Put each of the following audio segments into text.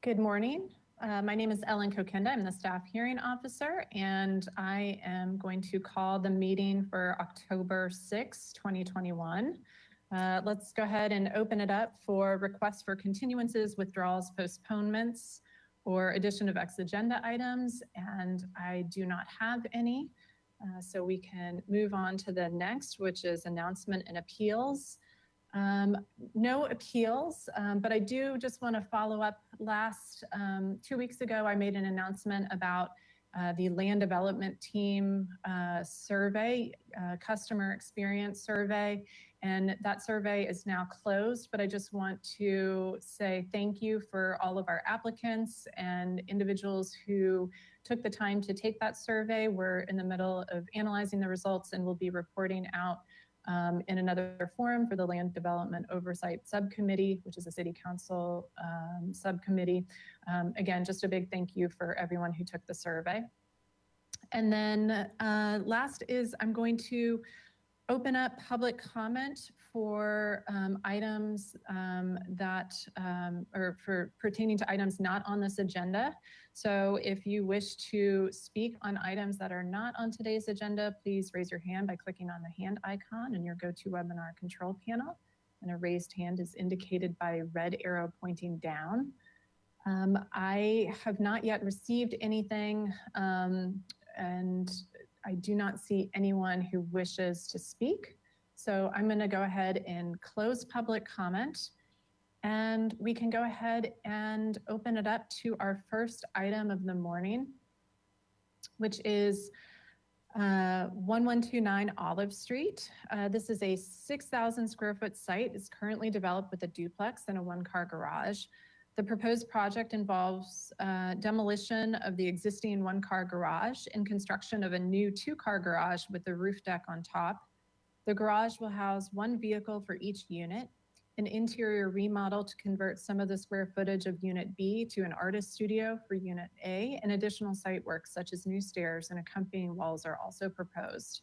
Good morning. My name is Ellen Kokenda. I'm the staff hearing officer, and I am going to call the meeting for October 6, 2021. Let's go ahead and open it up for requests for continuances, withdrawals, postponements, or addition of ex-agenda items, and I do not have any. So we can move on to the next, which is announcement and appeals. No appeals, but I do just want to follow up. Last 2 weeks ago, I made an announcement about the land development team survey, customer experience survey, and that survey is now closed, but I just want to say thank you for all of our applicants and individuals who took the time to take that survey. We're in the middle of analyzing the results and we'll be reporting out in another forum for the Land Development Oversight Subcommittee, which is a City Council subcommittee. Again, just a big thank you for everyone who took the survey. And then last is I'm going to open up public comment for items that or for pertaining to items not on this agenda. So if you wish to speak on items that are not on today's agenda, please raise your hand by clicking on the hand icon in your GoToWebinar control panel. And a raised hand is indicated by a red arrow pointing down. I have not yet received anything, and I do not see anyone who wishes to speak. So I'm going to go ahead and close public comment, and we can go ahead and open it up to our first item of the morning, which is 1129 Olive Street. This is a 6,000 square foot site. It's currently developed with a duplex and a one-car garage. The proposed project involves demolition of the existing one-car garage and construction of a new two-car garage with a roof deck on top. The garage will house one vehicle for each unit, an interior remodel to convert some of the square footage of Unit B to an artist studio for Unit A, and additional site work such as new stairs and accompanying walls are also proposed.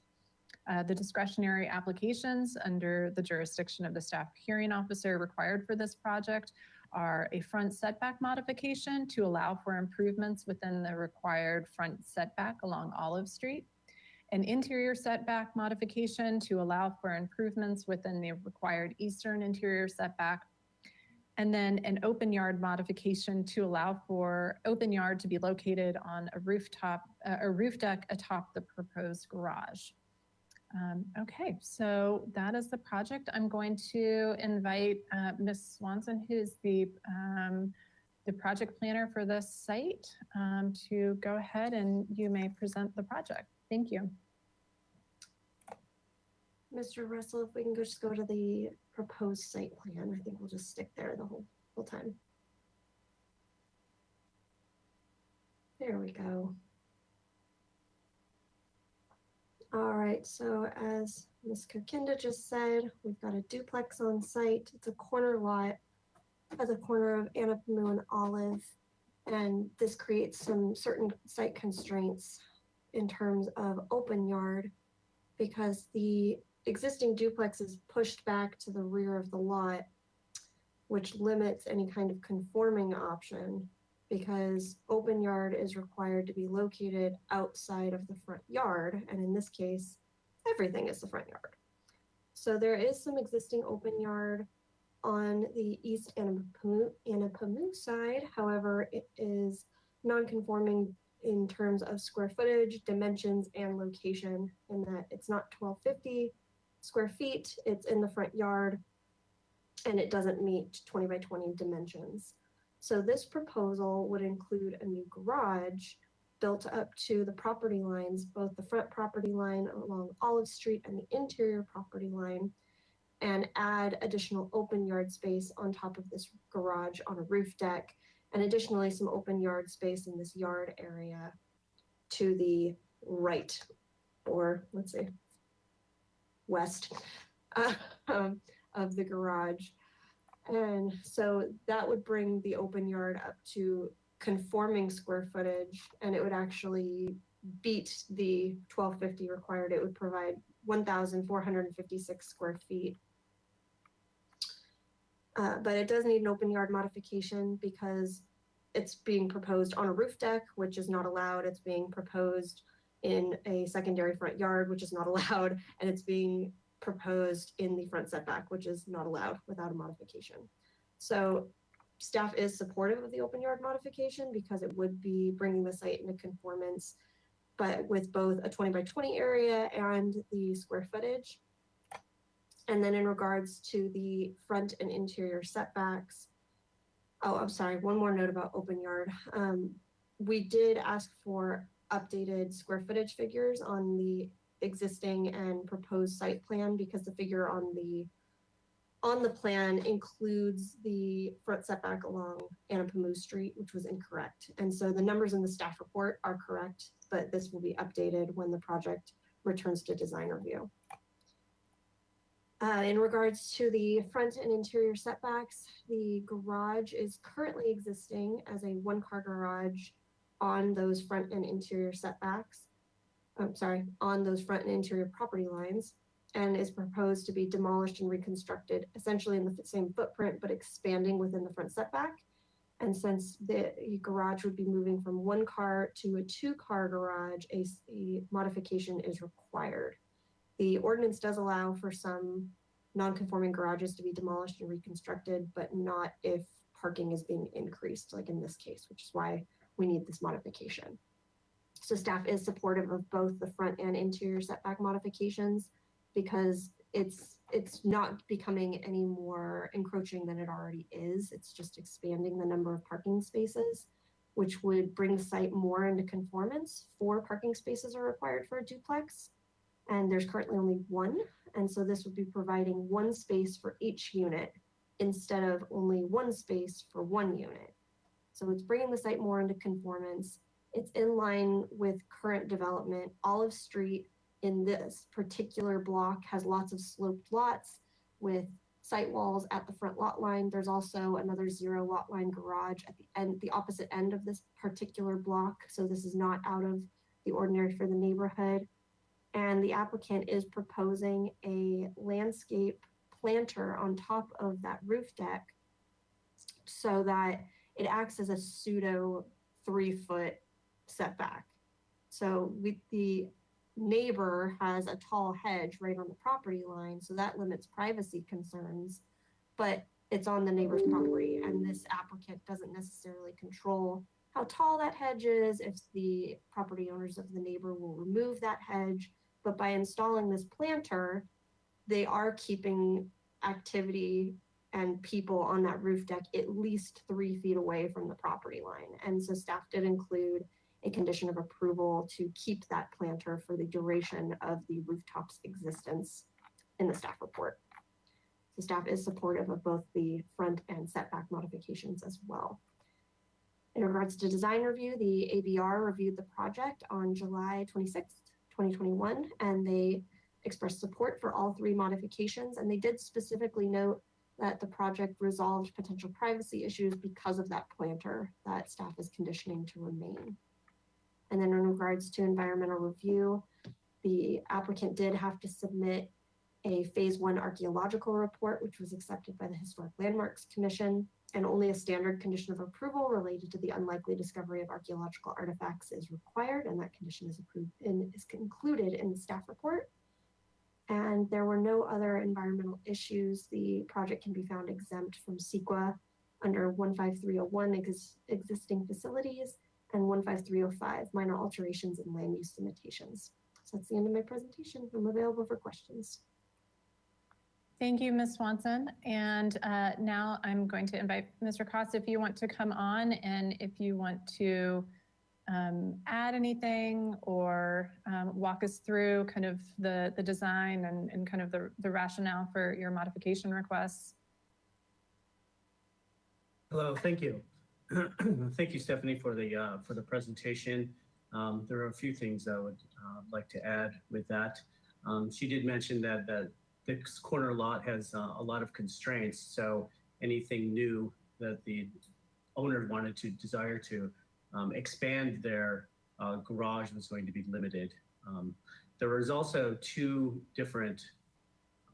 The discretionary applications under the jurisdiction of the staff hearing officer required for this project are a front setback modification to allow for improvements within the required front setback along Olive Street, an interior setback modification to allow for improvements within the required eastern interior setback, and then an open yard modification to allow for open yard to be located on a rooftop, a roof deck atop the proposed garage. Okay, so that is the project. I'm going to invite Ms. Swanson, who's the project planner for this site, to go ahead and you may present the project. Thank you. Mr. Russell, if we can just go to the proposed site plan, I think we'll just stick there the whole time. There we go. All right, so as Ms. Kokenda just said, we've got a duplex on site. It's a corner lot at the corner of Anapamu and Olive, and this creates some certain site constraints in terms of open yard because the existing duplex is pushed back to the rear of the lot, which limits any kind of conforming option because open yard is required to be located outside of the front yard. And in this case, everything is the front yard. So there is some existing open yard on the East Anapamu side. However, it is non-conforming in terms of square footage, dimensions, and location in that it's not 1250 square feet, it's in the front yard, and it doesn't meet 20 by 20 dimensions. So this proposal would include a new garage built up to the property lines, both the front property line along Olive Street and the interior property line, and add additional open yard space on top of this garage on a roof deck, and additionally some open yard space in this yard area to the right, or let's say west of the garage. And so that would bring the open yard up to conforming square footage, and it would actually beat the 1250 required. It would provide 1,456 square feet. But it does need an open yard modification because it's being proposed on a roof deck, which is not allowed. It's being proposed in a secondary front yard, which is not allowed, and it's being proposed in the front setback, which is not allowed without a modification. So staff is supportive of the open yard modification because it would be bringing the site into conformance, but with both a 20 by 20 area and the square footage. And then in regards to the front and interior setbacks, oh, I'm sorry, one more note about open yard. We did ask for updated square footage figures on the existing and proposed site plan because the figure on the plan includes the front setback along Anapamu Street, which was incorrect. And so the numbers in the staff report are correct, but this will be updated when the project returns to design review. In regards to the front and interior setbacks, the garage is currently existing as a one-car garage on those front and interior setbacks. On those front and interior property lines, and is proposed to be demolished and reconstructed essentially in the same footprint, but expanding within the front setback. And since the garage would be moving from one car to a two-car garage, a modification is required. The ordinance does allow for some non-conforming garages to be demolished and reconstructed, but not if parking is being increased, like in this case, which is why we need this modification. So staff is supportive of both the front and interior setback modifications because it's not becoming any more encroaching than it already is. It's just expanding the number of parking spaces, which would bring the site more into conformance. 4 parking spaces are required for a duplex, and there's currently only 1. And so this would be providing 1 space for each unit instead of only 1 space for 1 unit. So it's bringing the site more into conformance. It's in line with current development. Olive Street in this particular block has lots of sloped lots with site walls at the front lot line. There's also another 0 lot line garage at the end, the opposite end of this particular block. So this is not out of the ordinary for the neighborhood. And the applicant is proposing a landscape planter on top of that roof deck so that it acts as a pseudo 3-foot setback. So the neighbor has a tall hedge right on the property line, so that limits privacy concerns, but it's on the neighbor's property, and this applicant doesn't necessarily control how tall that hedge is, if the property owners of the neighbor will remove that hedge. But by installing this planter, they are keeping activity and people on that roof deck at least 3 feet away from the property line. And so staff did include a condition of approval to keep that planter for the duration of the rooftop's existence in the staff report. So staff is supportive of both the front and setback modifications as well. In regards to design review, the ABR reviewed the project on July 26th, 2021, and they expressed support for all 3 modifications. And they did specifically note that the project resolved potential privacy issues because of that planter that staff is conditioning to remain. And then in regards to environmental review, the applicant did have to submit a phase 1 archaeological report, which was accepted by the Historic Landmarks Commission, and only a standard condition of approval related to the unlikely discovery of archaeological artifacts is required, and that condition is approved and is included in the staff report. And there were no other environmental issues. The project can be found exempt from CEQA under 15301 existing facilities and 15305 minor alterations and land use limitations. So that's the end of my presentation. I'm available for questions. Thank you, Ms. Swanson. And now I'm going to invite Mr. Koss if you want to come on and if you want to add anything or walk us through kind of the design and kind of the rationale for your modification requests. Hello, thank you. Thank you, Stephanie, for the presentation. There are a few things I would like to add with that. She did mention that this corner lot has a lot of constraints, so anything new that the owner wanted to desire to expand their garage was going to be limited. There was also 2 different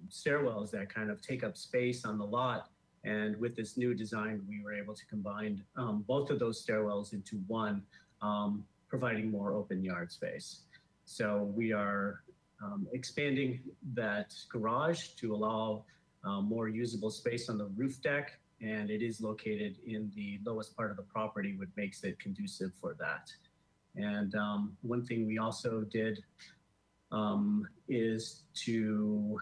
stairwells that kind of take up space on the lot And with this new design, we were able to combine both of those stairwells into one, providing more open yard space. So we are expanding that garage to allow more usable space on the roof deck, and it is located in the lowest part of the property, which makes it conducive for that. And one thing we also did is to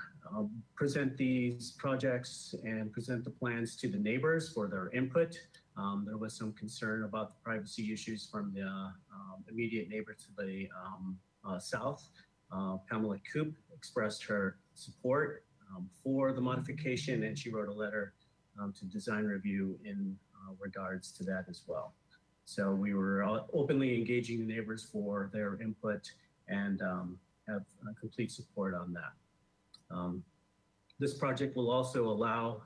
present these projects and present the plans to the neighbors for their input. There was some concern about the privacy issues from the immediate neighbor to the south. Pamela Coop expressed her support for the modification, and she wrote a letter to design review in regards to that as well. So we were openly engaging the neighbors for their input and have complete support on that. This project will also allow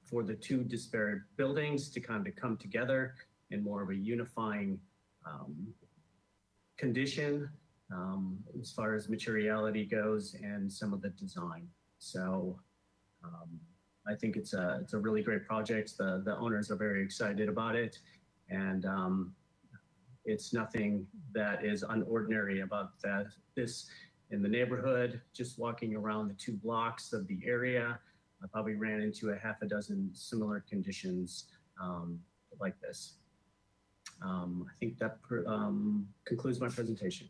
for the two disparate buildings to kind of come together in more of a unifying condition as far as materiality goes and some of the design. So I think it's a really great project. The owners are very excited about it, and it's nothing that is unordinary about this in the neighborhood. Just walking around the 2 blocks of the area, I probably ran into a half a dozen similar conditions like this. I think that concludes my presentation.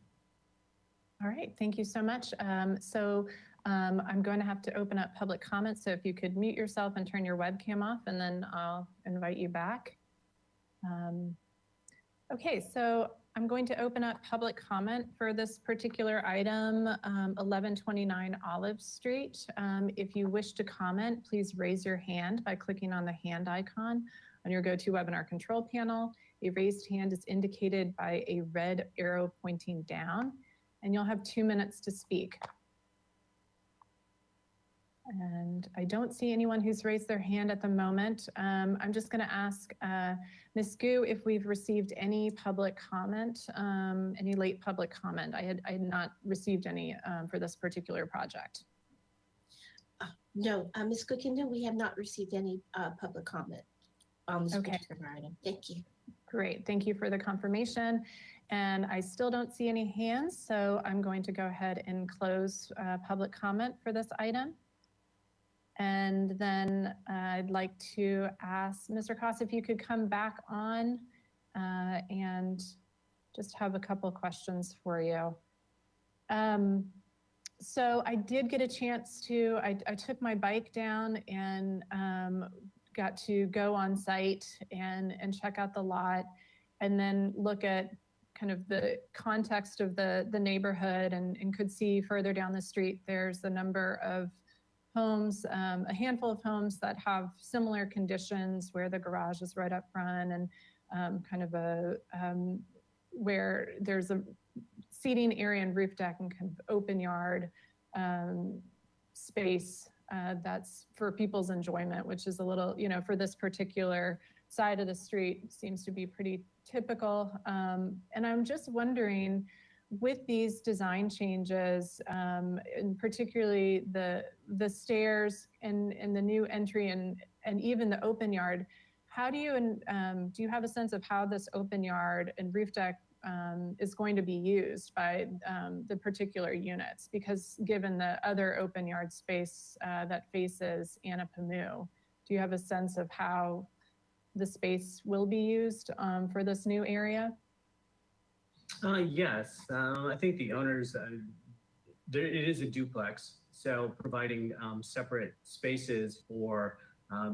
All right, thank you so much. I'm going to have to open up public comments. So if you could mute yourself and turn your webcam off, and then I'll invite you back. Okay, so I'm going to open up public comment for this particular item, 1129 Olive Street. If you wish to comment, please raise your hand by clicking on the hand icon on your GoToWebinar control panel. A raised hand is indicated by a red arrow pointing down, and you'll have 2 minutes to speak. And I don't see anyone who's raised their hand at the moment. I'm just going to ask Ms. Gu if we've received any public comment, any late public comment. I had not received any for this particular project. No, Ms. Kokinda, we have not received any public comment on this particular item. Thank you. Great, thank you for the confirmation. And I still don't see any hands, so I'm going to go ahead and close public comment for this item. And then I'd like to ask Mr. Koss if you could come back on and just have a couple of questions for you. So I did get a chance to, I took my bike down and got to go on site and check out the lot, and then look at kind of the context of the neighborhood, and could see further down the street there's a number of homes, a handful of homes that have similar conditions where the garage is right up front, and kind of a where there's a seating area and roof deck and kind of open yard space that's for people's enjoyment, which is a little, you know, for this particular side of the street seems to be pretty typical. And I'm just wondering, with these design changes, and particularly the stairs and the new entry and even the open yard, how do you have a sense of how this open yard and roof deck is going to be used by the particular units? Because given the other open yard space that faces Anapamu, do you have a sense of how the space will be used for this new area? Yes, I think the owners, it is a duplex, so providing separate spaces for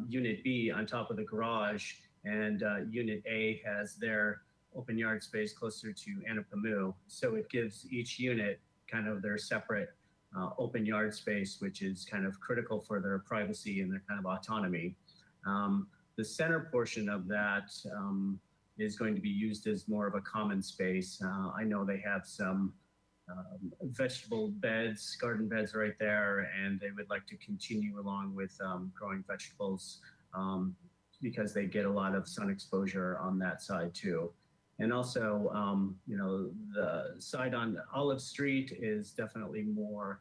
Unit B on top of the garage, and Unit A has their open yard space closer to Anapamu. So it gives each unit kind of their separate open yard space, which is kind of critical for their privacy and their kind of autonomy. The center portion of that is going to be used as more of a common space. I know they have some vegetable beds, garden beds right there, and they would like to continue along with growing vegetables because they get a lot of sun exposure on that side too. And also, you know, the side on Olive Street is definitely more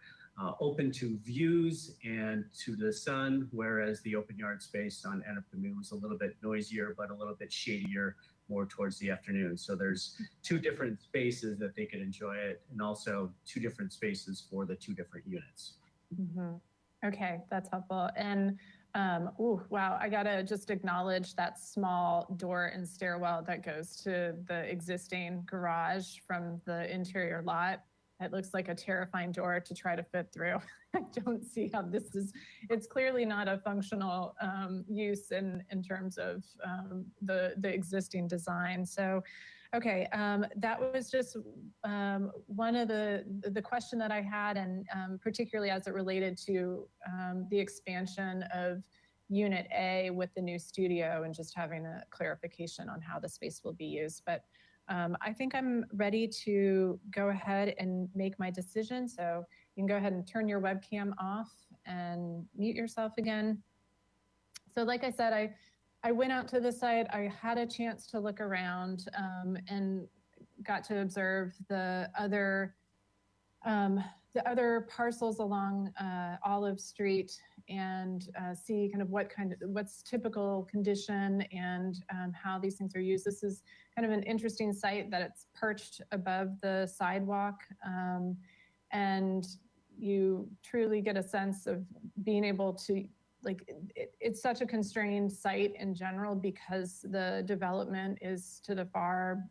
open to views and to the sun, whereas the open yard space on Anapamu was a little bit noisier, but a little bit shadier, more towards the afternoon. So there's two different spaces that they could enjoy it, and also two different spaces for the two different units. Okay, that's helpful. And wow, I gotta just acknowledge that small door and stairwell that goes to the existing garage from the interior lot. It looks like a terrifying door to try to fit through. I don't see how this is, it's clearly not a functional use in terms of the existing design. So, okay, that was just one of the question that I had, and particularly as it related to the expansion of Unit A with the new studio and just having a clarification on how the space will be used. But I think I'm ready to go ahead and make my decision. So you can go ahead and turn your webcam off and mute yourself again. So like I said, I went out to the site. I had a chance to look around and got to observe the other parcels along Olive Street and see kind of what's typical condition and how these things are used. This is kind of an interesting site that it's perched above the sidewalk, and you truly get a sense of being able to, like, it's such a constrained site in general because the development is to the far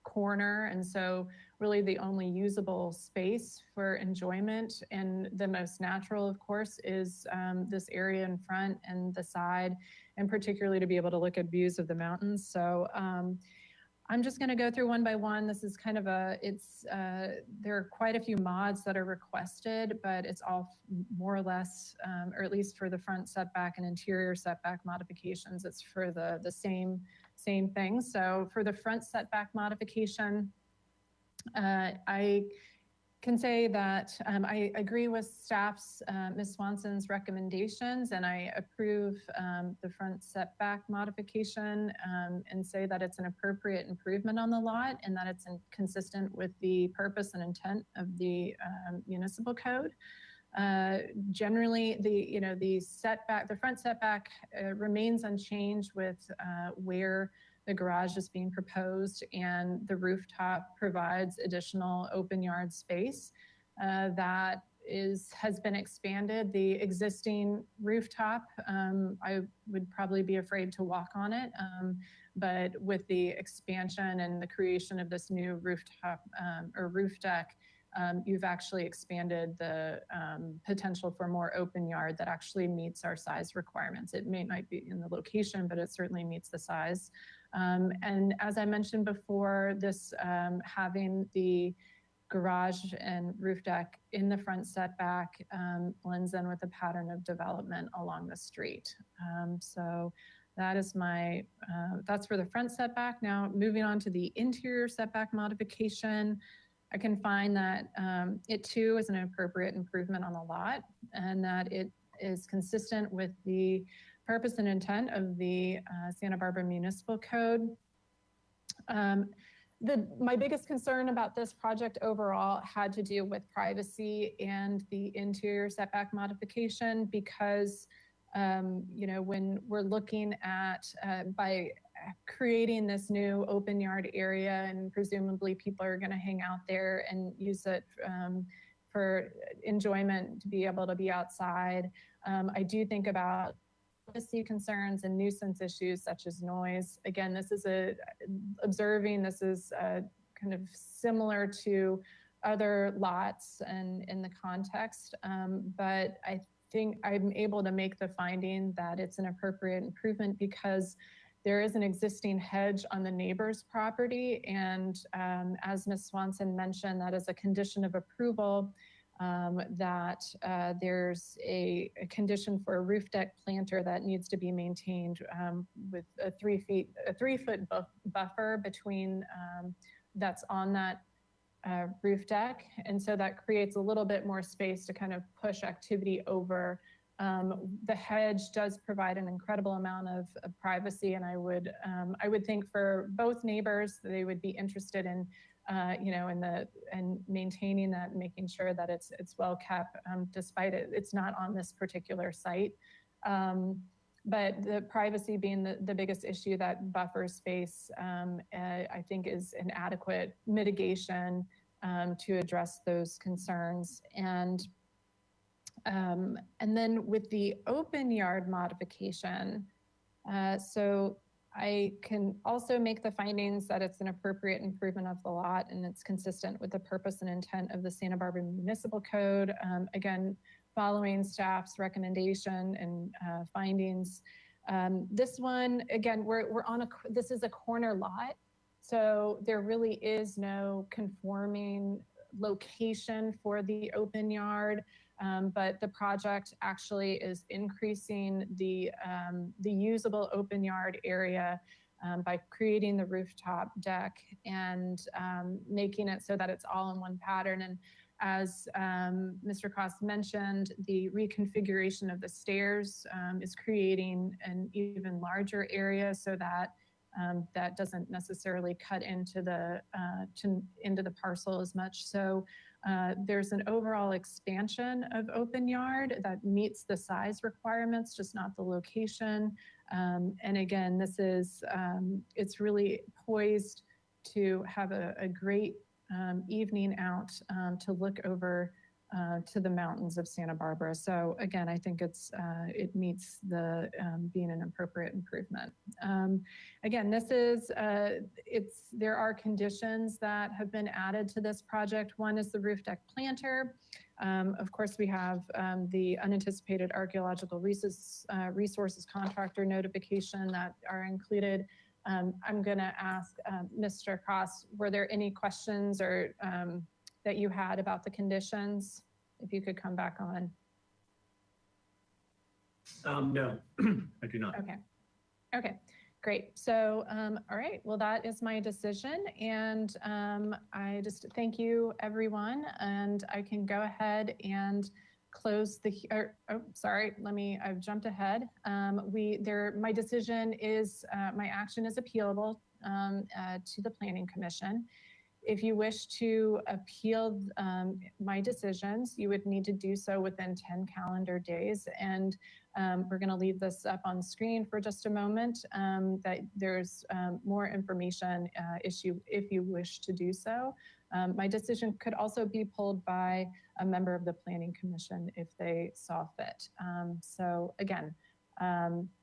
corner. And so really the only usable space for enjoyment and the most natural, of course, is this area in front and the side, and particularly to be able to look at views of the mountains. So I'm just going to go through one by one. This is kind of there are quite a few mods that are requested, but it's all more or less, or at least for the front setback and interior setback modifications, it's for the same thing. So for the front setback modification, I can say that I agree with staff's, Ms. Swanson's recommendations, and I approve the front setback modification and say that it's an appropriate improvement on the lot and that it's consistent with the purpose and intent of the municipal code. Generally, the front setback remains unchanged with where the garage is being proposed, and the rooftop provides additional open yard space that has been expanded. The existing rooftop, I would probably be afraid to walk on it, but with the expansion and the creation of this new rooftop or roof deck, you've actually expanded the potential for more open yard that actually meets our size requirements. It may not be in the location, but it certainly meets the size. And as I mentioned before, this having the garage and roof deck in the front setback blends in with the pattern of development along the street. So that is that's for the front setback. Now moving on to the interior setback modification, I can find that it too is an appropriate improvement on the lot, and that it is consistent with the purpose and intent of the Santa Barbara Municipal Code. My biggest concern about this project overall had to do with privacy and the interior setback modification, because when we're looking at by creating this new open yard area, and presumably people are going to hang out there and use it for enjoyment, to be able to be outside. I do think about privacy concerns and nuisance issues such as noise. Again, this is this is kind of similar to other lots and in the context, but I think I'm able to make the finding that it's an appropriate improvement because there is an existing hedge on the neighbor's property. And as Ms. Swanson mentioned, that is a condition of approval, that there's a condition for a roof deck planter that needs to be maintained with a 3-foot buffer between that's on that roof deck. And so that creates a little bit more space to kind of push activity over. The hedge does provide an incredible amount of privacy, and I would think for both neighbors, they would be interested in and maintaining that and making sure that it's well kept, despite it's not on this particular site. But the privacy being the biggest issue that buffers face, I think is an adequate mitigation to address those concerns. And then with the open yard modification, so I can also make the findings that it's an appropriate improvement of the lot and it's consistent with the purpose and intent of the Santa Barbara Municipal Code. Again, following staff's recommendation and findings. This one, again, this is a corner lot. So there really is no conforming location for the open yard. But the project actually is increasing the usable open yard area by creating the rooftop deck and making it so that it's all in one pattern. And as Mr. Cross mentioned, the reconfiguration of the stairs is creating an even larger area so that that doesn't necessarily cut into the parcel as much. So there's an overall expansion of open yard that meets the size requirements, just not the location. And again, this is, it's really poised to have a great evening out to look over to the mountains of Santa Barbara. So again, I think it meets the being an appropriate improvement. Again, this is, there are conditions that have been added to this project. One is the roof deck planter. Of course, we have the unanticipated archaeological resources contractor notification that are included. I'm going to ask Mr. Cross, were there any questions or that you had about the conditions? If you could come back on. No, I do not. Okay, great. So, all right, well, that is my decision. And I just thank you, everyone. And I can go ahead and close the, sorry, I've jumped ahead. My decision is, my action is appealable to the Planning Commission. If you wish to appeal my decisions, you would need to do so within 10 calendar days. And we're going to leave this up on screen for just a moment, that there's more information if you wish to do so. My decision could also be pulled by a member of the Planning Commission if they saw fit. So again,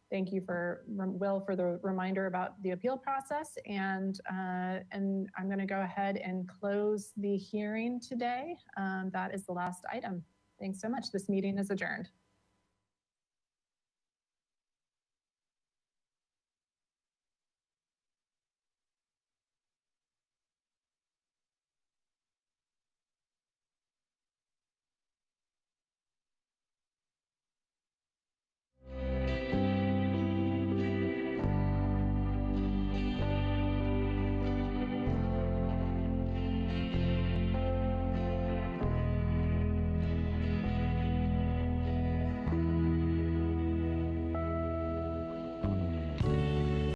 thank you Will for the reminder about the appeal process, and I'm going to go ahead and close the hearing today. That is the last item. Thanks so much. This meeting is adjourned.